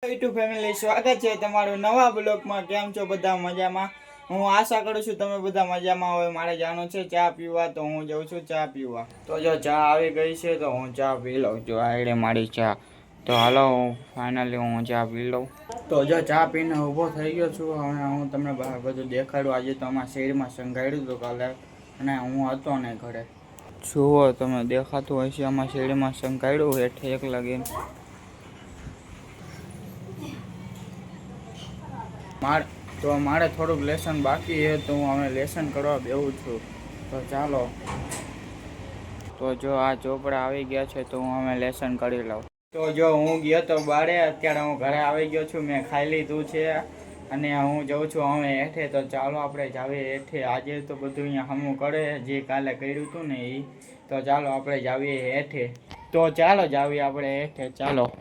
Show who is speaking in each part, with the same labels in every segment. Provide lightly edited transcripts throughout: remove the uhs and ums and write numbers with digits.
Speaker 1: YouTube family, સ્વાગત છે તમારું નવા બ્લોગમાં। કેમ છો બધા? મજામાં? હું આશા કરું છું તમે બધા મજામાં હોય। મારે જવાનું છે ચા પીવા, તો હું જાઉં છું ચા પીવા। તો જો ચા આવી ગઈ છે તો હું ચા પી લઉં। જો આડે મારી ચા, તો હાલો ફાઇનલી હું ચા પી લઉં। તો જો ચા પીને ઊભો થઈ ગયો છું। હવે હું તમને બધું દેખાડું। આજે તો અમારા શેરીમાં સંઘાડ્યું હતું કાલે, અને હું હતો ને ઘરે। જુઓ તમે, દેખાતું હોય છે અમારા શેરીમાં સંઘાડ્યું હેઠે એક લગીને। મારે થોડુંક લેસન બાકી છે, તો હું હવે લેસન કરવા બેહું છું। તો ચાલો, તો જો આ ચોપડા આવી ગયા છે તો હું હવે લેસન કરી લઉં। તો જો હું ગયો તો બારે, અત્યારે હું ઘરે આવી ગયો છું। મેં ખાઈ લીધું છે અને હું જાઉં છું હવે હેઠે। તો ચાલો આપણે જાવીએ હેઠે। આજે તો બધું અહીંયા હમું કરે જે કાલે કર્યું હતું ને એ। તો ચાલો આપણે જાવીએ હેઠે। તો ચાલો જાવીએ આપણે હેઠે, ચાલો।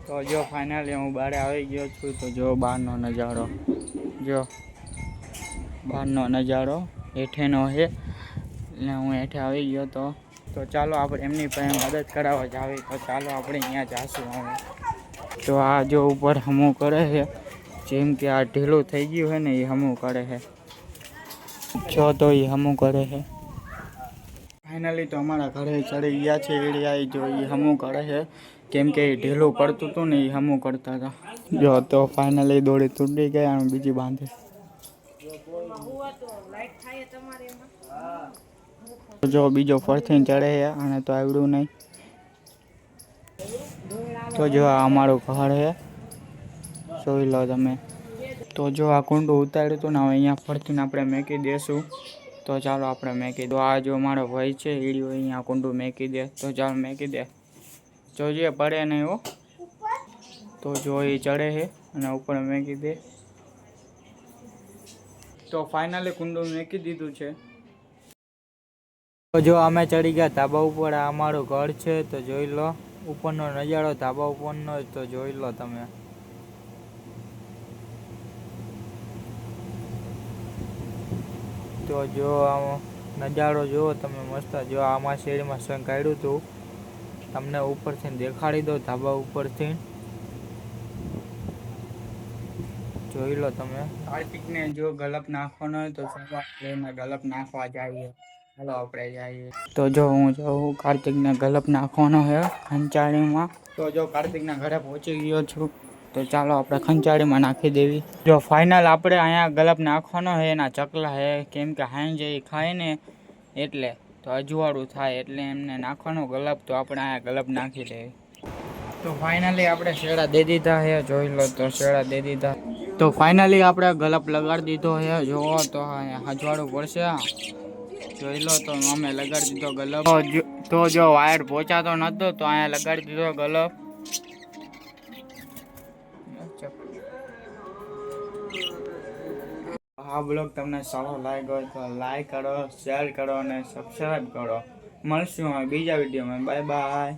Speaker 1: તો જો ફાઇનલી હું બહાર આવી ગયો છું। તો જો બહારનો નજારો, જો બહારનો નજારો હેઠેનો છે, એટલે હું હેઠે આવી ગયો તો ચાલો આપણે એમની પાસે મદદ કરાવવા જાવી। તો ચાલો આપણે અહીંયા જાશું હવે। તો આ જો ઉપર હમું કરે છે, જેમ કે આ ઢીલું થઈ ગયું છે ને એ હમું કરે છે। જો તો એ હમું કરે છે। ફાઇનલી તો અમારા ઘરે ચડી ગયા છે એરિયા। જો એ હમું કરે છે, કેમ કે એ ઢીલું પડતું હતું ને એ હમું કરતા હતા। જો તો ફાઇનલી દોડી તૂટી ગઈ અને બીજી બાંધે। જો બીજો ફરથી ચડે છે, અને તો આવડ્યું નહીં। તો જો આ અમારું ઘર છે, જોઈ લો તમે। તો જો આ કુંડું ઉતાર્યું હતું ને, હવે અહીંયા ફરથી આપણે મેકી દેશું। તો ચાલો આપણે મેકી દો। આ જો મારો ભાઈ છે ઈડિયો અહીંયા કુંડું મેકી દે। તો ચાલો મેકી દે, જોજે પડે નહીં હો। તો જો એ ચડે છે અને ઉપર મેકી દે। તો ફાઇનલી કુંડું મેકી દીધું છે। તો જો અમે ચડી ગયા ધાબા ઉપર। આ અમારું ઘર છે, તો જોઈ લો ઉપરનો નજારો ધાબા ઉપરનો, તો જોઈ લો તમે। તો જો આ નજારો જુઓ તમે મસ્ત। જો આમાં શેરીમાં સંઘાડ્યું હતું, તમને ઉપરથી દેખાડી દો ધાબા ઉપરથી, જોઈ લો તમે। કાર્તિકને જો ગલપ નાખવાનો હોય તો એમાં ગલપ નાખવા જઈએ। ચાલો આપણે જઈએ। તો જો હું જાઉં કાર્તિકને ગલપ નાખવાનો છે ખંચાળીમાં। તો જો કાર્તિકના ઘરે પહોંચી ગયો છું। તો ચાલો આપણે ખંચાળીમાં નાખી દેવી। જો ફાઇનલ આપણે અહીંયા ગલપ નાખવાનો છે, એના ચકલા છે, કેમ કે હાંજે એ ખાય ને એટલે તો અજવાળું થાય, એટલે એમને નાખવાનો ગલપ। તો આપણે અહીંયા ગલપ નાખી દેવી। તો ફાઇનલી આપણે શેડા દે દીધા છે, જોઈ લો। તો શેડા દે દીધા। તો ફાઇનલી આપણે ગલપ લગાડી દીધો છે। જુઓ તો અહીંયા અજવાળું પડશે, જોઈ લો। તો અમે લગાડી દીધો ગલપ। તો જો વાયર પહોંચાતો નહોતો, તો અહીંયા લગાડી દીધો ગલપ। આ બ્લોગ તમને સારો લાગ્યો તો લાઈક કરો, શેર કરો અને સબસ્ક્રાઈબ કરો। મળશું હવે બીજા વિડીયોમાં। Bye bye.